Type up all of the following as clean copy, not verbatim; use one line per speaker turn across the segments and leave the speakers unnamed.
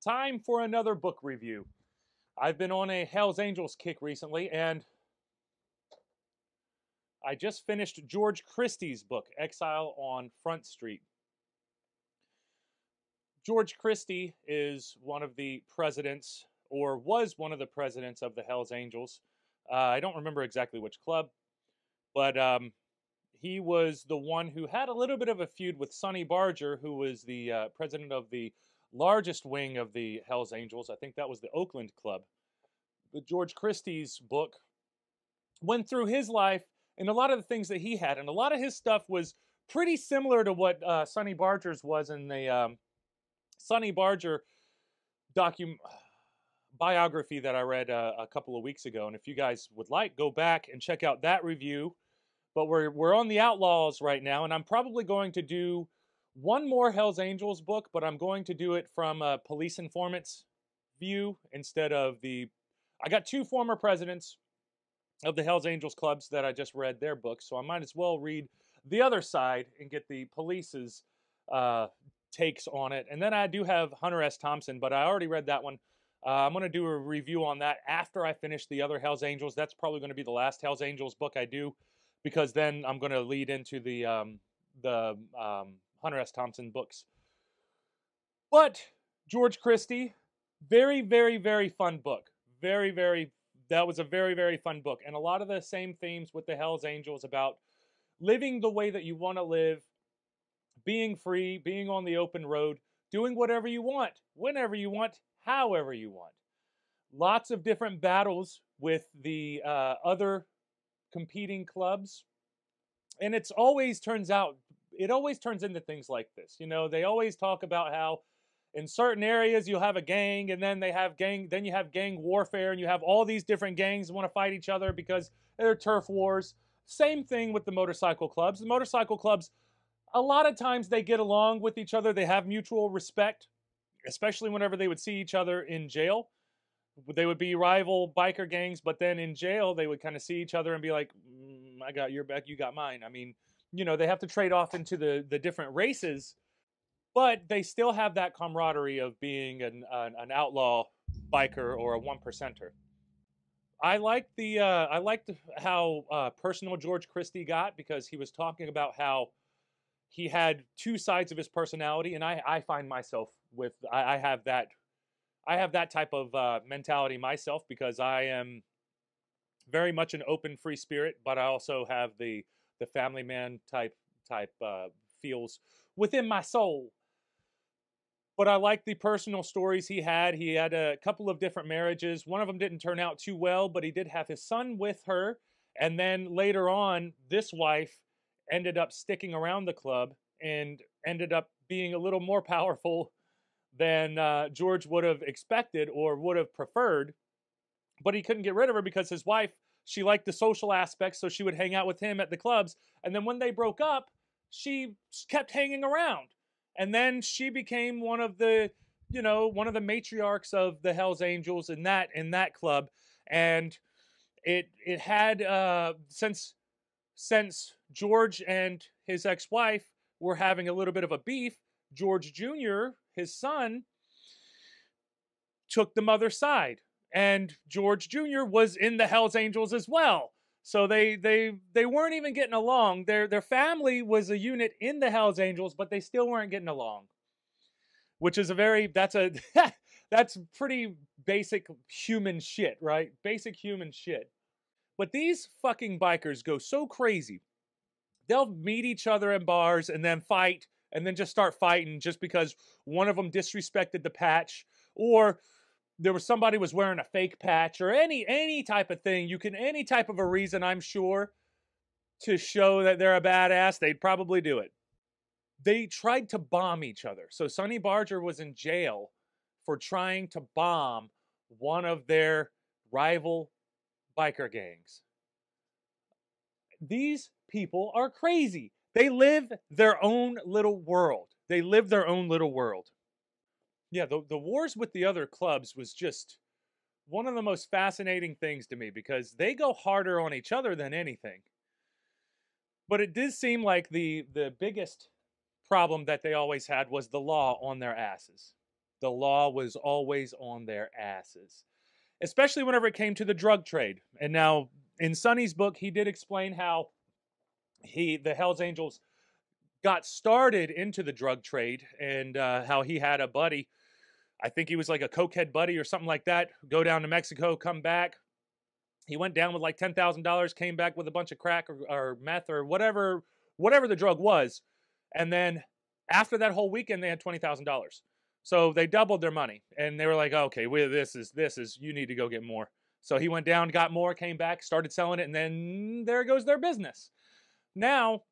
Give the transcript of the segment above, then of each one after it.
Time for another book review. I've been on a Hell's Angels kick recently, and I just finished George Christie's book, Exile on Front Street. George Christie is one of the presidents, or was one of the presidents of the Hell's Angels. I don't remember exactly which club, but he was the one who had a little bit of a feud with Sonny Barger, who was the president of the largest wing of the Hells Angels. I think that was the Oakland Club. But George Christie's book went through his life and a lot of the things that he had. And a lot of his stuff was pretty similar to what Sonny Barger's was in the Sonny Barger biography that I read a couple of weeks ago. And if you guys would like, go back and check out that review. But we're on the Outlaws right now, and I'm probably going to do one more Hells Angels book, but I'm going to do it from a police informant's view instead of the... I got two former presidents of the Hells Angels clubs that I just read their books, so I might as well read the other side and get the police's takes on it. And then I do have Hunter S. Thompson, but I already read that one. I'm going to do a review on that after I finish the other Hells Angels. That's probably going to be the last Hells Angels book I do, because then I'm going to lead into the Hunter S. Thompson books. But George Christie, very, very, very fun book. That was a very, very fun book. And a lot of the same themes with the Hells Angels about living the way that you want to live, being free, being on the open road, doing whatever you want, whenever you want, however you want. Lots of different battles with the other competing clubs, and it always turns into things like this. You know, they always talk about how in certain areas you'll have a gang, and then you have gang warfare, and you have all these different gangs that want to fight each other because they're turf wars. Same thing with the motorcycle clubs. The motorcycle clubs, a lot of times they get along with each other. They have mutual respect, especially whenever they would see each other in jail. They would be rival biker gangs, but then in jail, they would kind of see each other and be like, I got your back, you got mine. I mean, you know, they have to trade off into the different races, but they still have that camaraderie of being an outlaw biker or a one percenter. I liked how personal George Christie got, because he was talking about how he had two sides of his personality, and I find myself with, I have that type of mentality myself, because I am very much an open, free spirit, but I also have the family man type feels within my soul. But I like the personal stories he had. He had a couple of different marriages. One of them didn't turn out too well, but he did have his son with her. And then later on, this wife ended up sticking around the club and ended up being a little more powerful than George would have expected or would have preferred. But he couldn't get rid of her because his wife, she liked the social aspects, so she would hang out with him at the clubs. And then when they broke up, she kept hanging around. And then she became one of the matriarchs of the Hells Angels in that club. And it had since George and his ex-wife were having a little bit of a beef, George Jr., his son, took the mother's side, and George Jr. was in the Hells Angels as well. So they weren't even getting along. Their family was a unit in the Hells Angels, but they still weren't getting along. Which is that's pretty basic human shit, right? Basic human shit. But these fucking bikers go so crazy. They'll meet each other in bars and then fight, and then just start fighting just because one of them disrespected the patch, or there was somebody was wearing a fake patch, or any type of thing. Any type of a reason, I'm sure, to show that they're a badass, they'd probably do it. They tried to bomb each other. So Sonny Barger was in jail for trying to bomb one of their rival biker gangs. These people are crazy. They live their own little world. Yeah, the wars with the other clubs was just one of the most fascinating things to me, because they go harder on each other than anything. But it did seem like the biggest problem that they always had was the law on their asses. the law was always on their asses, especially whenever it came to the drug trade. And now, in Sonny's book, he did explain how the Hells Angels got started into the drug trade, and how he had a buddy, I think he was like a cokehead buddy or something like that, go down to Mexico, come back. He went down with like $10,000, came back with a bunch of crack or meth or whatever the drug was. And then after that whole weekend, they had $20,000. So they doubled their money, and they were like, okay, this is, you need to go get more. So he went down, got more, came back, started selling it, and then there goes their business. Now,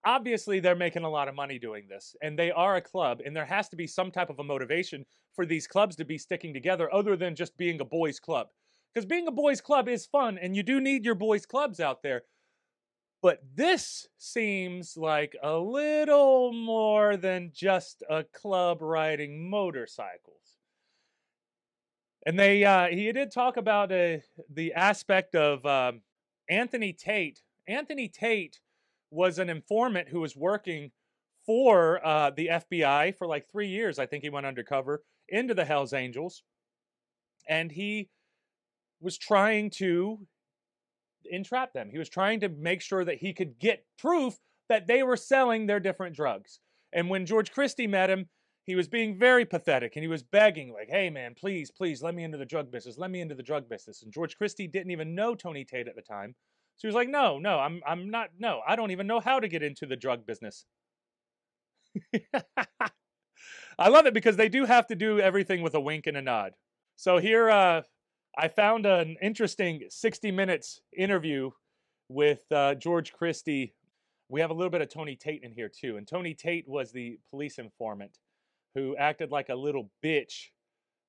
obviously, they're making a lot of money doing this, and they are a club, and there has to be some type of a motivation for these clubs to be sticking together other than just being a boys' club. Because being a boys' club is fun, and you do need your boys' clubs out there. But this seems like a little more than just a club riding motorcycles. And he did talk about the aspect of Anthony Tate. Anthony Tate was an informant who was working for the FBI for like 3 years. I think he went undercover into the Hells Angels. And he was trying to entrap them. He was trying to make sure that he could get proof that they were selling their different drugs. And when George Christie met him, he was being very pathetic, and he was begging, like, hey man, please, please, let me into the drug business. Let me into the drug business. And George Christie didn't even know Tony Tate at the time. So he was like, no, I'm not, no, I don't even know how to get into the drug business. I love it because they do have to do everything with a wink and a nod. So here, I found an interesting 60 Minutes interview with George Christie. We have a little bit of Tony Tate in here too. And Tony Tate was the police informant who acted like a little bitch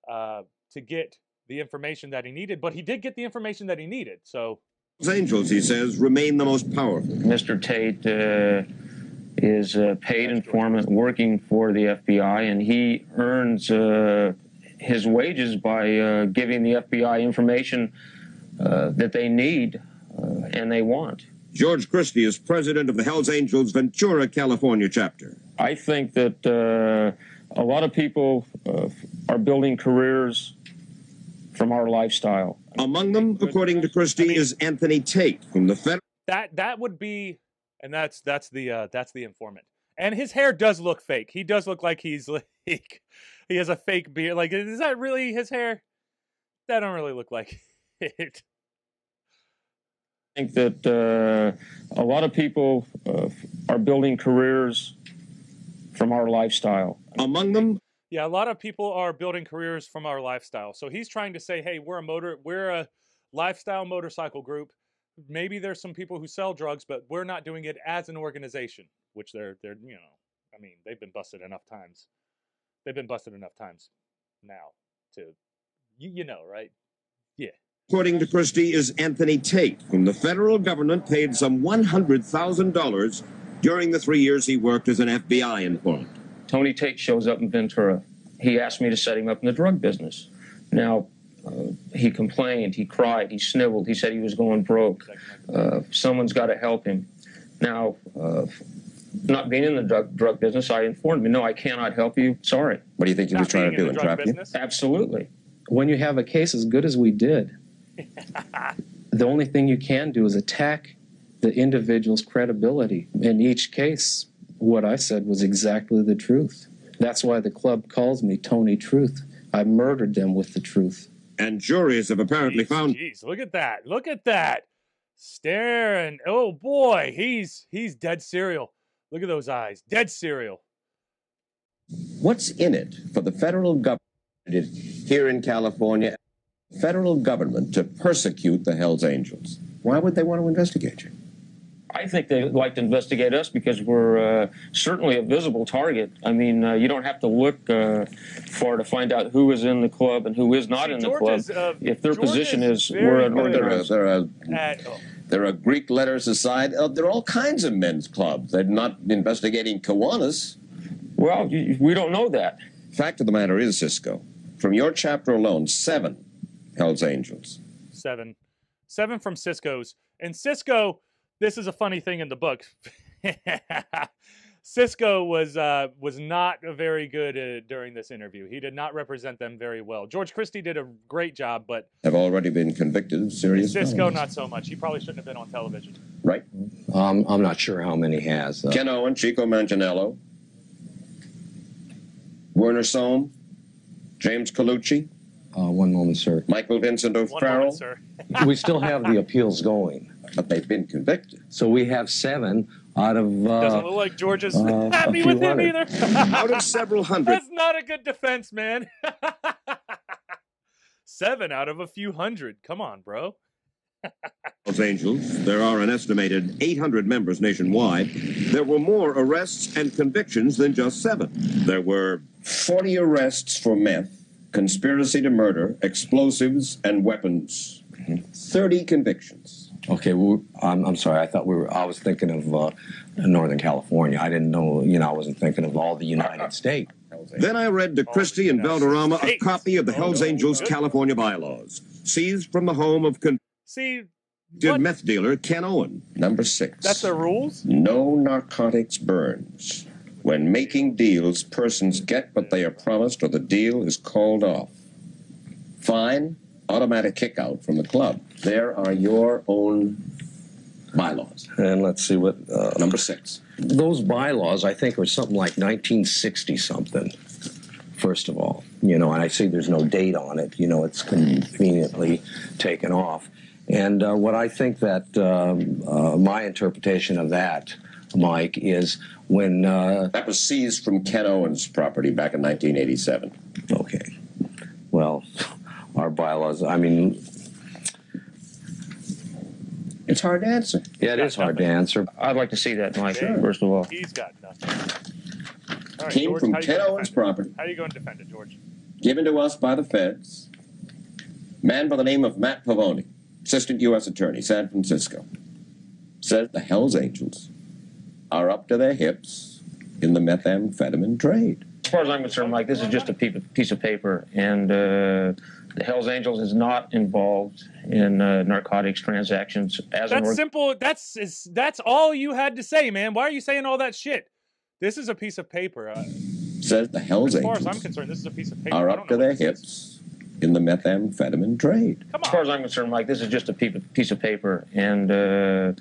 to get the information that he needed. But he did get the information that he needed. So
Angels, he says, remain the most powerful.
Mr. Tate is a paid informant working for the FBI, and he earns his wages by giving the FBI information that they need and they want.
George Christie is president of the Hells Angels Ventura, California chapter.
I think that a lot of people are building careers from our lifestyle.
Among them, according to Christie, is Anthony Tate from the federal.
That would be, and that's the informant. And his hair does look fake. He does look like he's like he has a fake beard. Like, is that really his hair? That don't really look like it.
I think that a lot of people are building careers from our lifestyle.
Among them,
yeah, a lot of people are building careers from our lifestyle. So he's trying to say, hey, we're a lifestyle motorcycle group. Maybe there's some people who sell drugs, but we're not doing it as an organization, which they're you know, I mean, they've been busted enough times. They've been busted enough times now to, you know, right? Yeah.
According to Christie, is Anthony Tate, whom the federal government paid some $100,000 during the 3 years he worked as an FBI informant.
Tony Tate shows up in Ventura. He asked me to set him up in the drug business. Now, he complained, he cried, he sniveled, he said he was going broke. Someone's got to help him. Now, not being in the drug business, I informed him, no, I cannot help you, sorry.
What do you think he was trying to do, entrap you?
Absolutely.
When you have a case as good as we did, the only thing you can do is attack the individual's credibility. In each case, what I said was exactly the truth. That's why the club calls me Tony Truth. I murdered them with the truth.
And juries have apparently found...
Jeez, look at that. Look at that. Staring. Oh, boy. He's dead serial. Look at those eyes. Dead serial.
What's in it for the federal government here in California, federal government, to persecute the Hells Angels? Why would they want to investigate you?
I think they'd like to investigate us because we're certainly a visible target. I mean, you don't have to look far to find out who is in the club and who is not in the club. If their position is we're
there are Greek letters aside. There are all kinds of men's clubs. They're not investigating Kiwanis.
Well, we don't know that.
Fact of the matter is, Cisco, from your chapter alone, 7 Hells Angels.
7 from Cisco's. And Cisco, this is a funny thing in the book. Cisco was not very good during this interview. He did not represent them very well. George Christie did a great job, but
Have already been convicted of serious
Cisco
felonies.
not so much. He probably shouldn't have been on television.
Right?
I'm not sure how many has.
Ken Owen, Chico Manganiello, Werner Sohm, James Colucci,
One moment, sir.
Michael Vincent
One
O'Farrell,
moment, sir.
We still have the appeals going.
but they've been convicted.
So we have 7 out of...
Doesn't look like George is
a
happy
few
with him
hundred.
either.
Out of several hundred.
That's not a good defense, man. 7 out of a few hundred. Come on, bro.
Hells Angels, there are an estimated 800 members nationwide. There were more arrests and convictions than just 7. There were 40 arrests for meth, conspiracy to murder, explosives, and weapons. 30 convictions.
Okay, well, I'm sorry. I was thinking of Northern California. I didn't know, I wasn't thinking of all the United States.
Then I read to Christie and Valderrama a copy of the Hells Angels California bylaws, seized from the home of
See,
convicted meth dealer Ken Owen. Number 6.
that's the rules?
No narcotics burns. When making deals, persons get what they are promised or the deal is called off. Fine, automatic kick-out from the club. There are your own bylaws.
And let's see what...
Number 6.
Those bylaws, I think, are something like 1960-something, first of all. And I see there's no date on it. It's conveniently taken off. And what I think that my interpretation of that, Mike, is when...
That was seized from Ken Owen's property back in 1987.
Okay. Well, our bylaws,
It's hard to answer.
yeah, it is hard to answer.
I'd like to see that, Mike,
Okay.
first of all.
He's got nothing. All right,
Came
George,
from
how you
Ken
gonna
Owen's
defend it?
property.
How are you going to defend it, George?
Given to us by the feds. Man by the name of Matt Pavoni, Assistant U.S. Attorney, San Francisco, says the Hells Angels are up to their hips in the methamphetamine trade.
As far as I'm concerned, Mike, this is just a piece of paper, and the Hells Angels is not involved in narcotics transactions.
That's simple. That's all you had to say, man. Why are you saying all that shit? This is a piece of paper.
Says the Hells
As far
Angels
as I'm concerned, this is a piece of paper.
are
I
up
don't
to
know
their
what this is.
hips in the methamphetamine trade.
Come
As far
on.
as I'm concerned, Mike, this is just a piece of paper, and the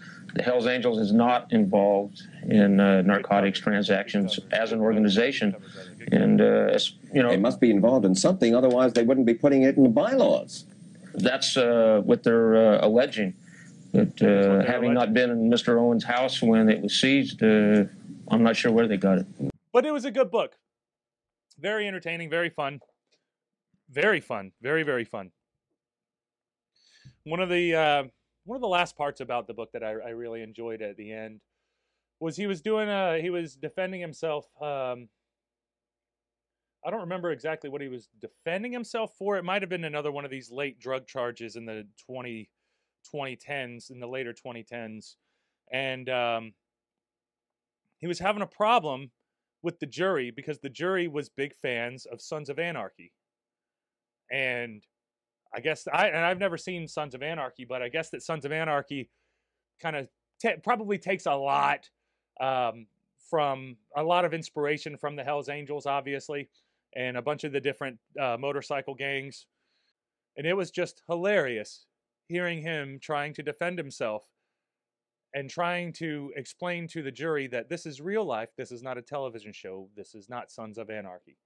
Hells Angels is not involved in narcotics transactions as an organization. And,
They must be involved in something, otherwise they wouldn't be putting it in the bylaws.
that's what they're alleging. That having not been in Mr. Owen's house when it was seized, I'm not sure where they got it.
But it was a good book. Very entertaining, very fun. Very fun. Very, very fun. One of the last parts about the book that I really enjoyed at the end was he was defending himself. I don't remember exactly what he was defending himself for. It might have been another one of these late drug charges in the 2010s, in the later 2010s. And he was having a problem with the jury because the jury was big fans of Sons of Anarchy. And I guess I've never seen Sons of Anarchy, but I guess that Sons of Anarchy kind of probably takes a lot from a lot of inspiration from the Hells Angels, obviously, and a bunch of the different motorcycle gangs. And it was just hilarious hearing him trying to defend himself and trying to explain to the jury that this is real life. This is not a television show. This is not Sons of Anarchy.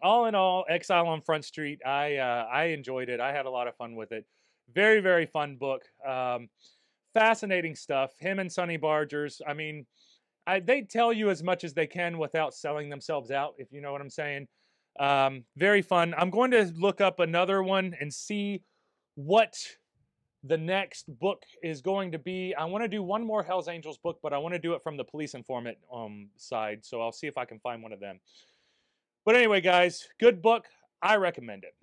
All in all, Exile on Front Street, I enjoyed it. I had a lot of fun with it. Very, very fun book. Fascinating stuff. Him and Sonny Bargers. I mean, they tell you as much as they can without selling themselves out, if you know what I'm saying. Very fun. I'm going to look up another one and see what the next book is going to be. I want to do one more Hells Angels book, but I want to do it from the police informant side. So I'll see if I can find one of them. But anyway, guys, good book. I recommend it.